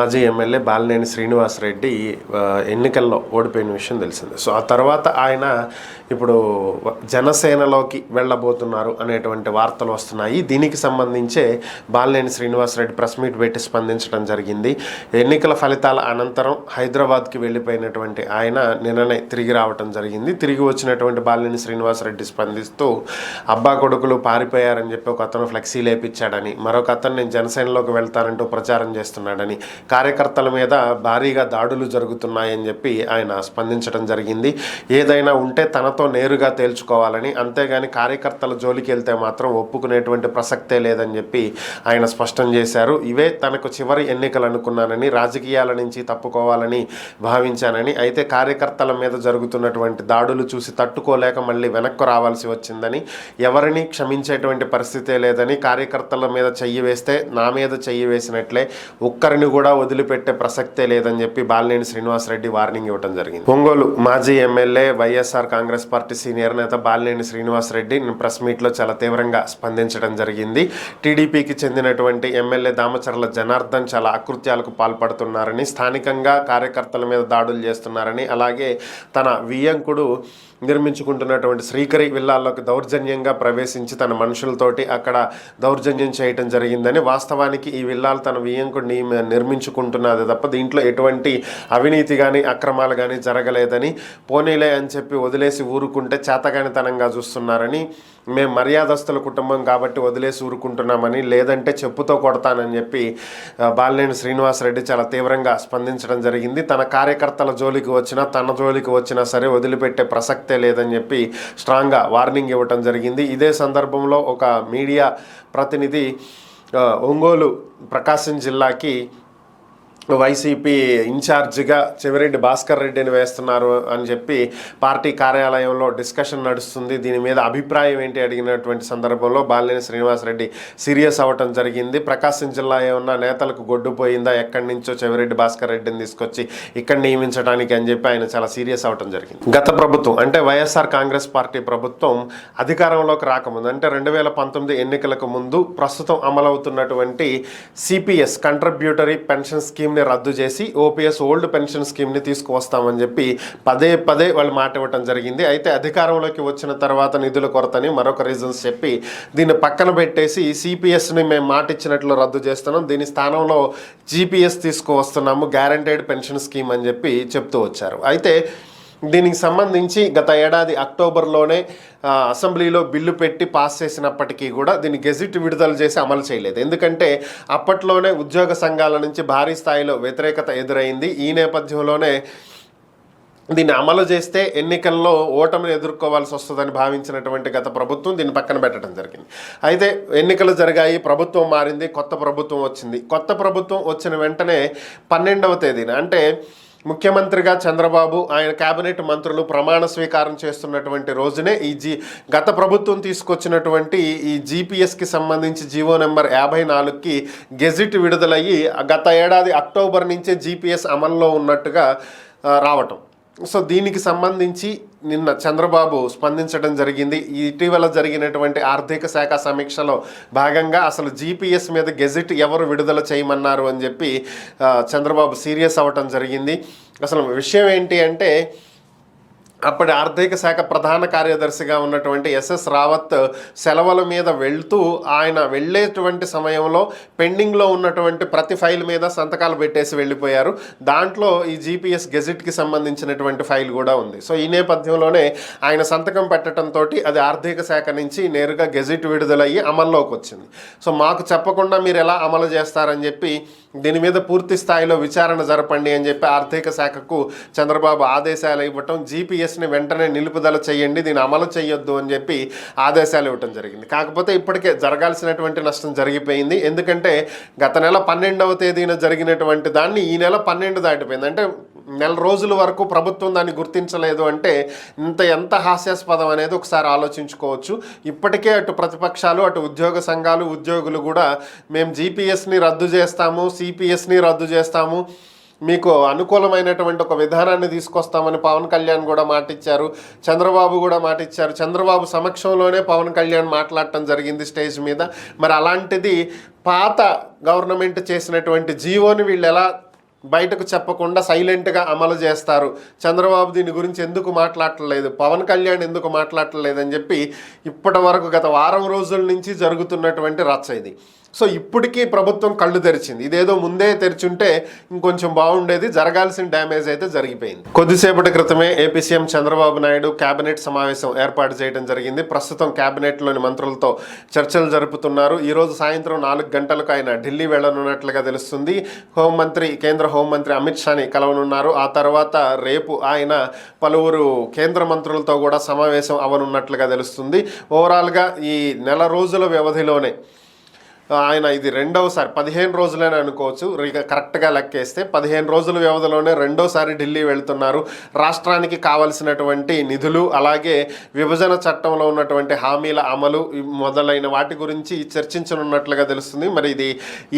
మాజీ ఎమ్మెల్యే బాలినేని శ్రీనివాసరెడ్డి ఎన్నికల్లో ఓడిపోయిన విషయం తెలిసిందే. సో ఆ తర్వాత ఆయన ఇప్పుడు జనసేనలోకి వెళ్ళబోతున్నారు అనేటువంటి వార్తలు వస్తున్నాయి. దీనికి సంబంధించే బాలినేని శ్రీనివాసరెడ్డి ప్రెస్ మీట్ పెట్టి స్పందించడం జరిగింది. ఎన్నికల ఫలితాల అనంతరం హైదరాబాద్కి వెళ్ళిపోయినటువంటి ఆయన నిన్ననే తిరిగి రావడం జరిగింది. తిరిగి వచ్చినటువంటి బాలినేని శ్రీనివాసరెడ్డి స్పందిస్తూ అబ్బా కొడుకులు పారిపోయారని చెప్పి ఒక అతను ఫ్లెక్సీ లేపించాడని, మరొక అతను నేను జనసేనలోకి వెళ్తానంటూ ప్రచారం చేస్తున్నాడని, కార్యకర్తల మీద భారీగా దాడులు జరుగుతున్నాయని చెప్పి ఆయన స్పందించడం జరిగింది. ఏదైనా ఉంటే తనతో నేరుగా తేల్చుకోవాలని, అంతేగాని కార్యకర్తల జోలికి వెళ్తే మాత్రం ఒప్పుకునేటువంటి ప్రసక్తే లేదని చెప్పి ఆయన స్పష్టం చేశారు. ఇవే తనకు చివరి ఎన్నికలు అనుకున్నానని, రాజకీయాల నుంచి తప్పుకోవాలని భావించానని, అయితే కార్యకర్తల మీద జరుగుతున్నటువంటి దాడులు చూసి తట్టుకోలేక మళ్ళీ వెనక్కు రావాల్సి వచ్చిందని, ఎవరిని క్షమించేటువంటి పరిస్థితే లేదని, కార్యకర్తల మీద చెయ్యి వేస్తే నా మీద చెయ్యి వేసినట్లే ఒక్కరిని కూడా వదిలిపెట్టే ప్రసక్తే లేదని చెప్పి బాలినేని శ్రీనివాసరెడ్డి వార్నింగ్ ఇవ్వడం జరిగింది. ఒంగోలు మాజీ MLA YSR Congress party senior నేత బాలినేని శ్రీనివాసరెడ్డి ప్రెస్ మీట్లో చాలా తీవ్రంగా స్పందించడం జరిగింది. టీడీపీకి చెందినటువంటి ఎమ్మెల్యే దామచర్ల జనార్దన్ చాలా అకృత్యాలకు పాల్పడుతున్నారని, స్థానికంగా కార్యకర్తల మీద దాడులు చేస్తున్నారని, అలాగే తన వియ్యంకుడు నిర్మించుకుంటున్నటువంటి శ్రీకరి విల్లాల్లోకి దౌర్జన్యంగా ప్రవేశించి తన మనుషులతోటి అక్కడ దౌర్జన్యం చేయటం జరిగిందని, వాస్తవానికి ఈ విల్లాలు తన వియ్యంకుడిని నిర్మించుకుంటున్నది తప్ప దీంట్లో ఎటువంటి అవినీతి కానీ అక్రమాలు కానీ జరగలేదని, పోనీలే అని చెప్పి వదిలేసి ఊరుకుంటే చేతగానితనంగా చూస్తున్నారని, మేము మర్యాదస్తుల కుటుంబం కాబట్టి వదిలేసి ఊరుకుంటున్నామని, లేదంటే చెప్పుతో కొడతానని చెప్పి బాలినేని శ్రీనివాసరెడ్డి చాలా తీవ్రంగా స్పందించడం జరిగింది. తన కార్యకర్తల జోలికి వచ్చినా తన జోలికి వచ్చినా సరే వదిలిపెట్టే ప్రసక్తే లేదని చెప్పి స్ట్రాంగ్గా వార్నింగ్ ఇవ్వటం జరిగింది. ఇదే సందర్భంలో ఒక మీడియా ప్రతినిధి ఒంగోలు ప్రకాశం జిల్లాకి వైసీపీ ఇన్ఛార్జిగా చెవిరెడ్డి భాస్కర్ రెడ్డిని వేస్తున్నారు అని చెప్పి పార్టీ కార్యాలయంలో డిస్కషన్ నడుస్తుంది. దీని మీద అభిప్రాయం ఏంటి అడిగినటువంటి సందర్భంలో బాలినేని శ్రీనివాసరెడ్డి సీరియస్ అవ్వటం జరిగింది. ప్రకాశం జిల్లా ఏమన్నా నేతలకు గొడ్డుపోయిందా, ఎక్కడి నుంచో చెవిరెడ్డి భాస్కర్ రెడ్డిని తీసుకొచ్చి ఇక్కడ నియమించడానికి అని చెప్పి ఆయన చాలా సీరియస్ అవ్వటం జరిగింది. గత ప్రభుత్వం అంటే వైఎస్ఆర్ కాంగ్రెస్ పార్టీ ప్రభుత్వం అధికారంలోకి రాకముందు అంటే 2019 ఎన్నికలకు ముందు ప్రస్తుతం అమలవుతున్నటువంటి సిపిఎస్ కంట్రిబ్యూటరీ పెన్షన్ స్కీమ్ రద్దు చేసి ఓపీఎస్ ఓల్డ్ పెన్షన్ స్కీమ్ని తీసుకువస్తామని చెప్పి పదే పదే వాళ్ళు మాట ఇవ్వటం జరిగింది. అయితే అధికారంలోకి వచ్చిన తర్వాత నిధుల కొరతని మరొక రీజన్స్ చెప్పి దీన్ని పక్కన పెట్టేసి సిపిఎస్ని మేము మాట ఇచ్చినట్లు రద్దు చేస్తున్నాం, దీని స్థానంలో జీపీఎస్ తీసుకువస్తున్నాము, గ్యారంటీడ్ పెన్షన్ స్కీమ్ అని చెప్పి చెప్తూ వచ్చారు. అయితే దీనికి సంబంధించి గత ఏడాది అక్టోబర్లోనే అసెంబ్లీలో బిల్లు పెట్టి పాస్ చేసినప్పటికీ కూడా దీన్ని గెజిట్ విడుదల చేసి అమలు చేయలేదు. ఎందుకంటే అప్పట్లోనే ఉద్యోగ సంఘాల నుంచి భారీ స్థాయిలో వ్యతిరేకత ఎదురైంది. ఈ నేపథ్యంలోనే దీన్ని అమలు చేస్తే ఎన్నికల్లో ఓటమిని ఎదుర్కోవాల్సి వస్తుందని భావించినటువంటి గత ప్రభుత్వం దీన్ని పక్కన పెట్టడం జరిగింది. అయితే ఎన్నికలు జరిగాయి, ప్రభుత్వం మారింది, కొత్త ప్రభుత్వం వచ్చింది. కొత్త ప్రభుత్వం వచ్చిన వెంటనే 12వ తేదీన అంటే ముఖ్యమంత్రిగా చంద్రబాబు ఆయన కేబినెట్ మంత్రులు ప్రమాణ స్వీకారం చేస్తున్నటువంటి రోజునే గత ప్రభుత్వం తీసుకొచ్చినటువంటి ఈ జీపీఎస్కి సంబంధించి జీవో నెంబర్ 54కి గెజిట్ విడుదలయ్యి గత ఏడాది అక్టోబర్ నుంచే జీపీఎస్ అమల్లో ఉన్నట్టుగా రావటం. సో దీనికి సంబంధించి నిన్న చంద్రబాబు స్పందించడం జరిగింది. ఇటీవల జరిగినటువంటి ఆర్థిక శాఖ సమీక్షలో భాగంగా అసలు జీపీఎస్ మీద గెజిట్ ఎవరు విడుదల చేయమన్నారు అని చెప్పి చంద్రబాబు సీరియస్ అవ్వటం జరిగింది. అసలు విషయం ఏంటి అంటే అప్పటి ఆర్థిక శాఖ ప్రధాన కార్యదర్శిగా ఉన్నటువంటి ఎస్ఎస్ రావత్ సెలవుల మీద వెళ్తూ ఆయన వెళ్ళేటువంటి సమయంలో పెండింగ్లో ఉన్నటువంటి ప్రతి ఫైల్ మీద సంతకాలు పెట్టేసి వెళ్ళిపోయారు. దాంట్లో ఈ జీపీఎస్ గెజిట్కి సంబంధించినటువంటి ఫైల్ కూడా ఉంది. సో ఈ నేపథ్యంలోనే ఆయన సంతకం పెట్టడంతో అది ఆర్థిక శాఖ నుంచి నేరుగా గెజిట్ విడుదలయ్యి అమల్లోకి వచ్చింది. సో మాకు చెప్పకుండా మీరు ఎలా అమలు చేస్తారని చెప్పి దీని మీద పూర్తి స్థాయిలో విచారణ జరపండి అని చెప్పి ఆర్థిక శాఖకు చంద్రబాబు ఆదేశాలు ఇవ్వటం, జీపీఎస్ని వెంటనే నిలుపుదల చేయండి, దీన్ని అమలు చేయొద్దు అని చెప్పి ఆదేశాలు ఇవ్వటం జరిగింది. కాకపోతే ఇప్పటికే జరగాల్సినటువంటి నష్టం జరిగిపోయింది. ఎందుకంటే గత నెల 12వ తేదీన జరిగినటువంటి దాన్ని ఈ నెల 12 దాటిపోయింది. అంటే నెల రోజుల వరకు ప్రభుత్వం దాన్ని గుర్తించలేదు అంటే ఎంత హాస్యాస్పదం అనేది ఒకసారి ఆలోచించుకోవచ్చు. ఇప్పటికే అటు ప్రతిపక్షాలు అటు ఉద్యోగ సంఘాలు ఉద్యోగులు కూడా మేము జీపీఎస్ని రద్దు చేస్తాము, సిపిఎస్ని రద్దు చేస్తాము, మీకు అనుకూలమైనటువంటి ఒక విధానాన్ని తీసుకొస్తామని పవన్ కళ్యాణ్ కూడా మాటిచ్చారు, చంద్రబాబు కూడా మాటిచ్చారు. చంద్రబాబు సమక్షంలోనే పవన్ కళ్యాణ్ మాట్లాడటం జరిగింది స్టేజ్ మీద. మరి అలాంటిది పాత గవర్నమెంట్ చేసినటువంటి జీవోని వీళ్ళు ఎలా బయటకు చెప్పకుండా సైలెంట్గా అమలు చేస్తారు. చంద్రబాబు దీని గురించి ఎందుకు మాట్లాడట్లేదు, పవన్ కళ్యాణ్ ఎందుకు మాట్లాడట్లేదు అని చెప్పి ఇప్పటి వరకు గత వారం రోజుల నుంచి జరుగుతున్నటువంటి రచ్చ ఇది. సో ఇప్పటికీ ప్రభుత్వం కళ్ళు తెరిచింది. ఇదేదో ముందే తెరిచుంటే ఇంకొంచెం బాగుండేది, జరగాల్సిన డ్యామేజ్ అయితే జరిగిపోయింది. కొద్దిసేపటి క్రితమే AP CM Chandrababu Naidu cabinet సమావేశం ఏర్పాటు చేయడం జరిగింది. ప్రస్తుతం కేబినెట్లోని మంత్రులతో చర్చలు జరుపుతున్నారు. ఈరోజు సాయంత్రం 4 గంటలకు ఆయన ఢిల్లీ వెళ్లనున్నట్లుగా తెలుస్తుంది. కేంద్ర హోంమంత్రి అమిత్ షాని కలవనున్నారు. ఆ తర్వాత రేపు ఆయన పలువురు కేంద్ర మంత్రులతో కూడా సమావేశం అవనున్నట్లుగా తెలుస్తుంది. ఓవరాల్గా ఈ నెల రోజుల వ్యవధిలోనే ఆయన ఇది రెండవసారి, 15 రోజులనే అనుకోవచ్చు, కరెక్ట్గా లెక్కేస్తే 15 రోజుల వ్యవధిలోనే రెండోసారి ఢిల్లీ వెళ్తున్నారు. రాష్ట్రానికి కావలసినటువంటి నిధులు, అలాగే విభజన చట్టంలో ఉన్నటువంటి హామీల అమలు మొదలైన వాటి గురించి చర్చించనున్నట్లుగా తెలుస్తుంది. మరి ఇది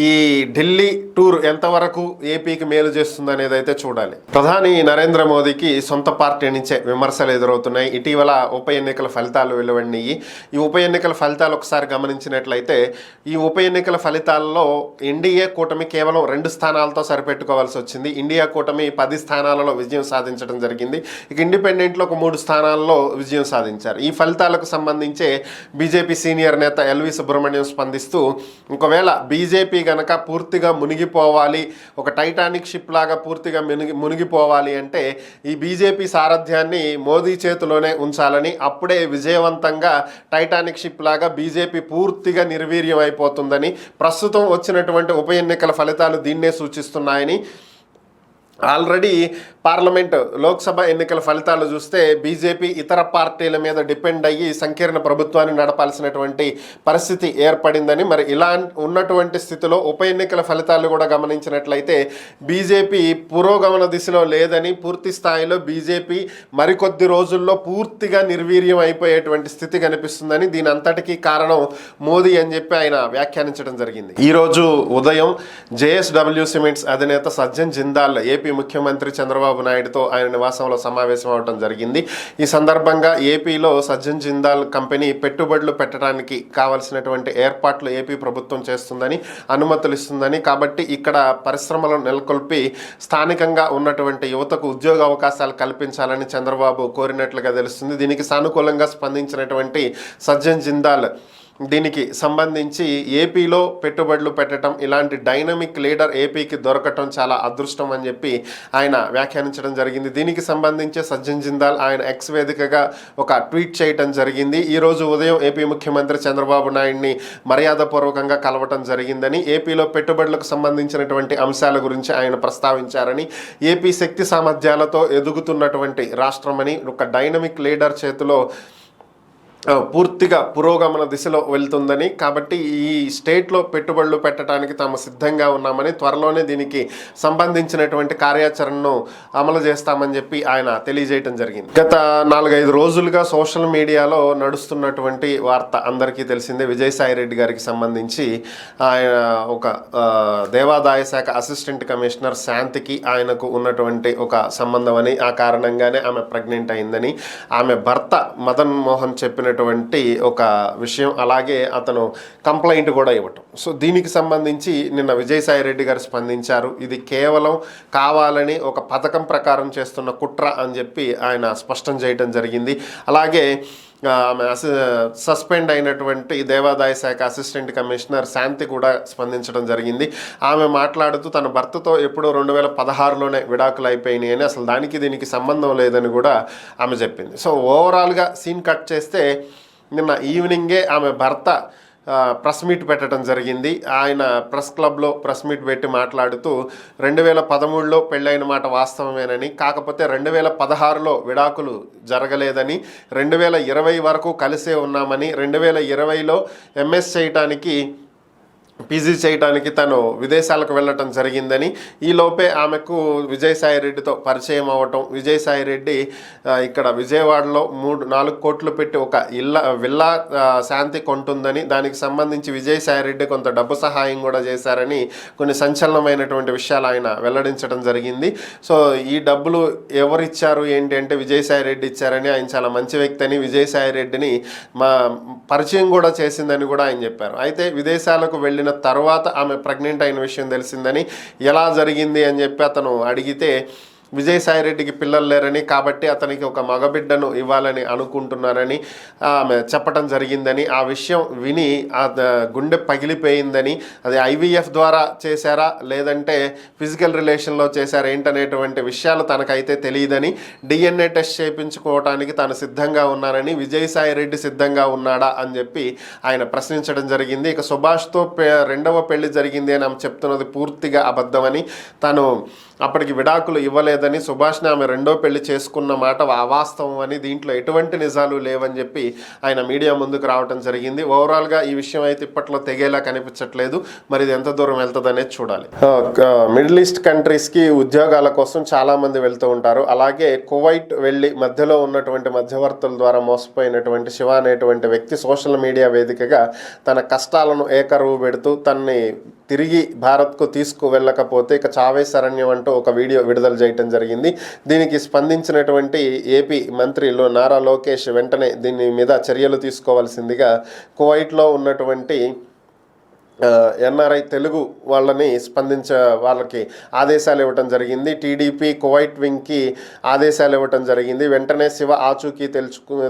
ఈ ఢిల్లీ టూర్ ఎంతవరకు ఏపీకి మేలు చేస్తుంది అనేది అయితే చూడాలి. ప్రధాని నరేంద్ర మోదీకి సొంత పార్టీ నుంచే విమర్శలు ఎదురవుతున్నాయి. ఇటీవల ఉప ఎన్నికల ఫలితాలు వెలువడినాయి. ఈ ఉప ఎన్నికల ఫలితాలు ఒకసారి గమనించినట్లయితే ఈ ఉప ఎన్నికల ఫలితాల్లో ఎన్డీఏ కూటమి కేవలం 2 స్థానాలతో సరిపెట్టుకోవాల్సి వచ్చింది. ఇండియా కూటమి 10 స్థానాలలో విజయం సాధించడం జరిగింది. ఇక ఇండిపెండెంట్లో ఒక 3 స్థానాల్లో విజయం సాధించారు. ఈ ఫలితాలకు సంబంధించే బీజేపీ సీనియర్ నేత ఎల్వి సుబ్రహ్మణ్యం స్పందిస్తూ, ఒకవేళ బీజేపీ గనక పూర్తిగా మునిగిపోవాలి, ఒక టైటానిక్ షిప్ లాగా పూర్తిగా మునిగిపోవాలి అంటే ఈ బీజేపీ సారథ్యాన్ని మోదీ చేతిలోనే ఉంచాలని, అప్పుడే విజయవంతంగా టైటానిక్ షిప్ లాగా బీజేపీ పూర్తిగా నిర్వీర్యం అయిపోతుంది. ప్రస్తుతం వచ్చినటువంటి ఉప ఎన్నికల ఫలితాలు దీన్నే సూచిస్తున్నాయని, ఆల్రెడీ పార్లమెంట్ లోక్సభ ఎన్నికల ఫలితాలు చూస్తే బీజేపీ ఇతర పార్టీల మీద డిపెండ్ అయ్యి సంకీర్ణ ప్రభుత్వాన్ని నడపాల్సినటువంటి పరిస్థితి ఏర్పడిందని, మరి ఇలా ఉన్నటువంటి స్థితిలో ఉప ఎన్నికల ఫలితాలు కూడా గమనించినట్లయితే బీజేపీ పురోగమన దిశలో లేదని, పూర్తి స్థాయిలో బీజేపీ మరికొద్ది రోజుల్లో పూర్తిగా నిర్వీర్యం అయిపోయేటువంటి స్థితి కనిపిస్తుందని, దీని అంతటికీ కారణం మోదీ అని చెప్పి ఆయన వ్యాఖ్యానించడం జరిగింది. ఈరోజు ఉదయం జేఎస్డబ్ల్యూ సిమెంట్స్ అధినేత సజ్జన్ జిందాల్ ఏపీ ముఖ్యమంత్రి చంద్రబాబు నాయుడుతో ఆయన నివాసంలో సమావేశం అవడం జరిగింది. ఈ సందర్భంగా ఏపీలో సజ్జన్ జిందాల్ కంపెనీ పెట్టుబడులు పెట్టడానికి కావాల్సినటువంటి ఏర్పాట్లు ఏపీ ప్రభుత్వం చేస్తుందని, అనుమతులు ఇస్తుందని, కాబట్టి ఇక్కడ పరిశ్రమలను నెలకొల్పి స్థానికంగా ఉన్నటువంటి యువతకు ఉద్యోగ అవకాశాలు కల్పించాలని చంద్రబాబు కోరినట్లుగా తెలుస్తుంది. దీనికి సానుకూలంగా స్పందించినటువంటి సజ్జన్ జిందాల్ దీనికి సంబంధించి ఏపీలో పెట్టుబడులు పెట్టడం, ఇలాంటి డైనమిక్ లీడర్ ఏపీకి దొరకటం చాలా అదృష్టం అని చెప్పి ఆయన వ్యాఖ్యానించడం జరిగింది. దీనికి సంబంధించి సజ్జన్ జిందాల్ ఆయన ఎక్స్ వేదికగా ఒక ట్వీట్ చేయడం జరిగింది. ఈరోజు ఉదయం ఏపీ ముఖ్యమంత్రి చంద్రబాబు నాయుడిని మర్యాదపూర్వకంగా కలవటం జరిగిందని, ఏపీలో పెట్టుబడులకు సంబంధించినటువంటి అంశాల గురించి ఆయన ప్రస్తావించారని, ఏపీ శక్తి సామర్థ్యాలతో ఎదుగుతున్నటువంటి రాష్ట్రమని, ఒక డైనమిక్ లీడర్ చేతిలో పూర్తిగా పురోగమన దిశలో వెళ్తుందని, కాబట్టి ఈ స్టేట్లో పెట్టుబడులు పెట్టడానికి తాము సిద్ధంగా ఉన్నామని, త్వరలోనే దీనికి సంబంధించినటువంటి కార్యాచరణను అమలు చేస్తామని చెప్పి ఆయన తెలియజేయడం జరిగింది. గత 4-5 రోజులుగా సోషల్ మీడియాలో నడుస్తున్నటువంటి వార్త అందరికీ తెలిసిందే. విజయసాయిరెడ్డి గారికి సంబంధించి ఆయన ఒక దేవాదాయ శాఖ అసిస్టెంట్ కమిషనర్ శాంతికి ఆయనకు ఉన్నటువంటి ఒక సంబంధం అని, ఆ కారణంగానే ఆమె ప్రెగ్నెంట్ అయిందని ఆమె భర్త మదన్ మోహన్ చెప్పిన ఒక విషయం, అలాగే అతను కంప్లైంట్ కూడా ఇవ్వటం. సో దీనికి సంబంధించి నిన్న విజయసాయిరెడ్డి గారు స్పందించారు. ఇది కేవలం కావాలని ఒక పథకం ప్రకారం చేస్తున్న కుట్ర అని చెప్పి ఆయన స్పష్టం చేయడం జరిగింది. అలాగే ఆమె సస్పెండ్ అయినటువంటి దేవాదాయ శాఖ అసిస్టెంట్ కమిషనర్ శాంతి కూడా స్పందించడం జరిగింది. ఆమె మాట్లాడుతూ తన భర్తతో ఎప్పుడో 2016లోనే విడాకులు అయిపోయినాయి అని, అసలు దానికి దీనికి సంబంధం లేదని కూడా ఆమె చెప్పింది. సో ఓవరాల్గా సీన్ కట్ చేస్తే నిన్న ఈవినింగే ఆమె భర్త ప్రెస్ మీట్ పెట్టడం జరిగింది. ఆయన ప్రెస్ క్లబ్లో ప్రెస్ మీట్ పెట్టి మాట్లాడుతూ 2013లో పెళ్ళైన మాట వాస్తవమేనని, కాకపోతే 2016లో విడాకులు జరగలేదని, 2020 వరకు కలిసే ఉన్నామని, 2020లో ఎంఎస్ చేయటానికి పీజీ చేయడానికి తను విదేశాలకు వెళ్ళటం జరిగిందని, ఈలోపే ఆమెకు విజయసాయిరెడ్డితో పరిచయం అవ్వటం, విజయసాయిరెడ్డి ఇక్కడ విజయవాడలో 3-4 కోట్లు పెట్టి ఒక విల్లా శాంతి కొంటుందని, దానికి సంబంధించి విజయసాయిరెడ్డి కొంత డబ్బు సహాయం కూడా చేశారని కొన్ని సంచలనమైనటువంటి విషయాలు ఆయన వెల్లడించడం జరిగింది. సో ఈ డబ్బులు ఎవరిచ్చారు ఏంటి అంటే విజయసాయిరెడ్డి ఇచ్చారని, ఆయన చాలా మంచి వ్యక్తి అని, విజయసాయిరెడ్డిని పరిచయం కూడా చేసిందని కూడా ఆయన చెప్పారు. అయితే విదేశాలకు వెళ్ళిన అయిన తర్వాత ఆమె ప్రెగ్నెంట్ అయిన విషయం తెలిసిందని, ఎలా జరిగింది అని చెప్పి అతను అడిగితే విజయసాయిరెడ్డికి పిల్లలు లేరని, కాబట్టి అతనికి ఒక మగబిడ్డను ఇవ్వాలని అనుకుంటున్నారని ఆమె చెప్పటం జరిగిందని, ఆ విషయం విని ఆ గుండె పగిలిపోయిందని, అది ఐవీఎఫ్ ద్వారా చేశారా లేదంటే ఫిజికల్ రిలేషన్లో చేశారా ఏంటనేటువంటి విషయాలు తనకైతే తెలియదని, డిఎన్ఏ టెస్ట్ చేయించుకోవటానికి తాను సిద్ధంగా ఉన్నానని, విజయసాయిరెడ్డి సిద్ధంగా ఉన్నాడా అని చెప్పి ఆయన ప్రశ్నించడం జరిగింది. ఇక సుభాష్తో రెండవ పెళ్లి జరిగింది అని ఆమె చెప్తున్నది పూర్తిగా అబద్ధమని, తాను అప్పటికి విడాకులు ఇవ్వలేదని, సుభాష్ని ఆమె రెండో పెళ్లి చేసుకున్న మాట అవాస్తవం అని, దీంట్లో ఎటువంటి నిజాలు లేవని చెప్పి ఆయన మీడియా ముందుకు రావడం జరిగింది. ఓవరాల్గా ఈ విషయం అయితే ఇప్పట్లో తెగేలా కనిపించట్లేదు. మరి ఇది ఎంత దూరం వెళ్తుంది అనేది చూడాలి. మిడిల్ ఈస్ట్ కంట్రీస్కి ఉద్యోగాల కోసం చాలామంది వెళ్తూ ఉంటారు. అలాగే కువైట్ వెళ్ళి మధ్యలో ఉన్నటువంటి మధ్యవర్తుల ద్వారా మోసపోయినటువంటి శివ అనేటువంటి వ్యక్తి సోషల్ మీడియా వేదికగా తన కష్టాలను ఏకరువు పెడుతూ తనని తిరిగి భారత్కు తీసుకువెళ్ళకపోతే ఇక చావే శరణ్యం అంటూ ఒక వీడియో విడుదల చేయడం జరిగింది. దీనికి స్పందించినటువంటి ఏపీ మంత్రి నారా లోకేష్ వెంటనే దీని మీద చర్యలు తీసుకోవాల్సిందిగా కువైట్లో ఉన్నటువంటి ఎన్ఆర్ఐ తెలుగు వాళ్ళని వాళ్ళకి ఆదేశాలు ఇవ్వటం జరిగింది. టీడీపీ కువైట్ వింగ్కి ఆదేశాలు ఇవ్వటం జరిగింది. వెంటనే శివ ఆచూకీ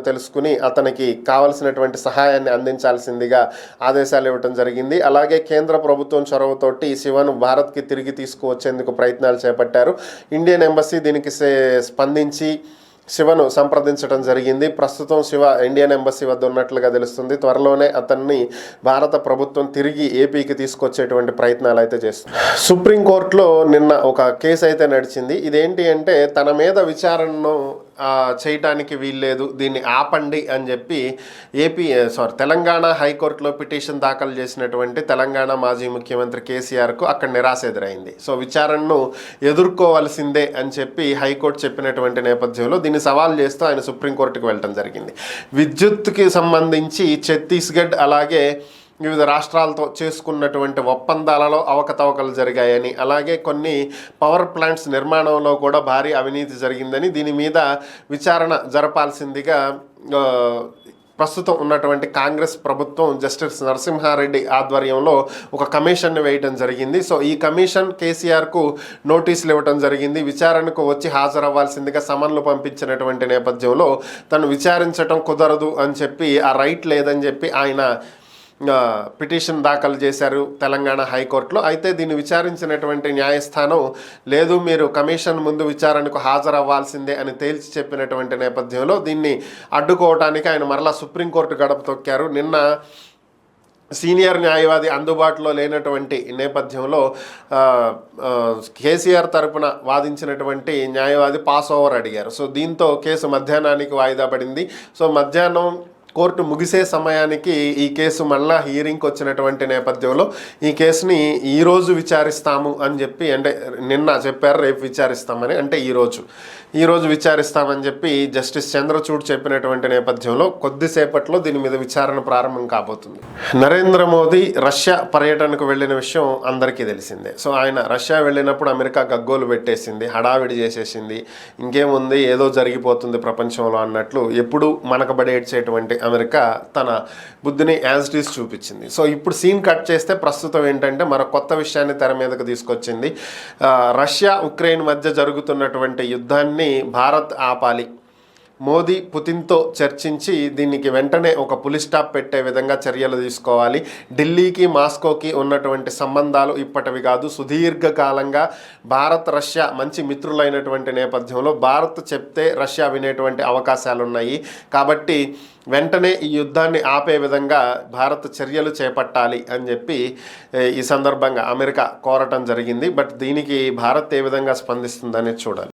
తెలుసుకుని అతనికి కావలసినటువంటి సహాయాన్ని అందించాల్సిందిగా ఆదేశాలు ఇవ్వటం జరిగింది. అలాగే కేంద్ర ప్రభుత్వం చొరవతోటి శివను భారత్కి తిరిగి తీసుకువచ్చేందుకు ప్రయత్నాలు చేపట్టారు. ఇండియన్ ఎంబసీ దీనికి స్పందించి శివను సంప్రదించడం జరిగింది. ప్రస్తుతం శివ ఇండియన్ ఎంబసీ వద్ద ఉన్నట్లుగా తెలుస్తుంది. త్వరలోనే అతన్ని భారత ప్రభుత్వం తిరిగి ఏపీకి తీసుకొచ్చేటువంటి ప్రయత్నాలు అయితే చేస్తుంది. సుప్రీంకోర్టులో నిన్న ఒక కేసు అయితే నడిచింది. ఇదేంటి అంటే తన మీద విచారణను చేయటానికి వీల్లేదు, దీన్ని ఆపండి అని చెప్పి తెలంగాణ హైకోర్టులో పిటిషన్ దాఖలు చేసినటువంటి తెలంగాణ మాజీ ముఖ్యమంత్రి కేసీఆర్కు అక్కడ నిరాశ ఎదురైంది. సో విచారణను ఎదుర్కోవాల్సిందే అని చెప్పి హైకోర్టు చెప్పినటువంటి నేపథ్యంలో దీన్ని సవాల్ చేస్తూ ఆయన సుప్రీంకోర్టుకు వెళ్ళడం జరిగింది. విద్యుత్కి సంబంధించి ఛత్తీస్గఢ్ అలాగే వివిధ రాష్ట్రాలతో చేసుకున్నటువంటి ఒప్పందాలలో అవకతవకలు జరిగాయని, అలాగే కొన్ని పవర్ ప్లాంట్స్ నిర్మాణంలో కూడా భారీ అవినీతి జరిగిందని, దీని మీద విచారణ జరపాల్సిందిగా ప్రస్తుతం ఉన్నటువంటి కాంగ్రెస్ ప్రభుత్వం జస్టిస్ నరసింహారెడ్డి ఆధ్వర్యంలో ఒక కమిషన్ను వేయడం జరిగింది. సో ఈ కమిషన్ కేసీఆర్కు నోటీసులు ఇవ్వడం జరిగింది. విచారణకు వచ్చి హాజరవ్వాల్సిందిగా సమన్లు పంపించినటువంటి నేపథ్యంలో తను విచారించడం కుదరదు అని చెప్పి, ఆ రైట్ లేదని చెప్పి ఆయన పిటిషన్ దాఖలు చేశారు తెలంగాణ హైకోర్టులో. అయితే దీన్ని విచారించినటువంటి న్యాయస్థానం లేదు, మీరు కమిషన్ ముందు విచారణకు హాజరవ్వాల్సిందే అని తేల్చి చెప్పినటువంటి నేపథ్యంలో దీన్ని అడ్డుకోవడానికి ఆయన మరలా సుప్రీంకోర్టు గడప తొక్కారు. నిన్న సీనియర్ న్యాయవాది అందుబాటులో లేనటువంటి నేపథ్యంలో కేసీఆర్ తరపున వాదించినటువంటి న్యాయవాది పాస్ ఓవర్ అడిగారు. సో దీంతో కేసు మధ్యాహ్నానికి వాయిదా పడింది. సో మధ్యాహ్నం కోర్టు ముగిసే సమయానికి ఈ కేసు మళ్ళా హియరింగ్కి వచ్చినటువంటి నేపథ్యంలో ఈ కేసుని ఈరోజు విచారిస్తాము అని చెప్పి, అంటే నిన్న చెప్పారు రేపు విచారిస్తామని, అంటే ఈరోజు విచారిస్తామని చెప్పి జస్టిస్ చంద్రచూడ్ చెప్పినటువంటి నేపథ్యంలో కొద్దిసేపట్లో దీని మీద విచారణ ప్రారంభం కాబోతుంది. నరేంద్ర మోదీ రష్యా పర్యటనకు వెళ్ళిన విషయం అందరికీ తెలిసిందే. సో ఆయన రష్యా వెళ్ళినప్పుడు అమెరికా గగ్గోలు పెట్టేసింది, హడావిడి చేసేసింది, ఇంకేముంది ఏదో జరిగిపోతుంది ప్రపంచంలో అన్నట్లు ఎప్పుడు మనకబడి ఏడ్చేటువంటి అమెరికా తన బుద్ధిని యాజ్ ఇట్ ఈస్ చూపించింది. సో ఇప్పుడు సీన్ కట్ చేస్తే ప్రస్తుతం ఏంటంటే మరో కొత్త విషయాన్ని తెర మీదకు తీసుకొచ్చింది. రష్యా ఉక్రెయిన్ మధ్య జరుగుతున్నటువంటి యుద్ధాన్ని భారత్ ఆపాలి, మోదీ పుతిన్తో చర్చించి దీనికి వెంటనే ఒక పులి స్టాప్ పెట్టే విధంగా చర్యలు తీసుకోవాలి. ఢిల్లీకి మాస్కోకి ఉన్నటువంటి సంబంధాలు ఇప్పటివి కాదు, సుదీర్ఘకాలంగా భారత్ రష్యా మంచి మిత్రులైనటువంటి నేపథ్యంలో భారత్ చెప్తే రష్యా వినేటువంటి అవకాశాలు ఉన్నాయి. కాబట్టి వెంటనే ఈ యుద్ధాన్ని ఆపే విధంగా భారత్ చర్యలు చేపట్టాలి అని చెప్పి ఈ సందర్భంగా అమెరికా కోరటం జరిగింది. బట్ దీనికి భారత్ ఏ విధంగా స్పందిస్తుందనేది చూడాలి.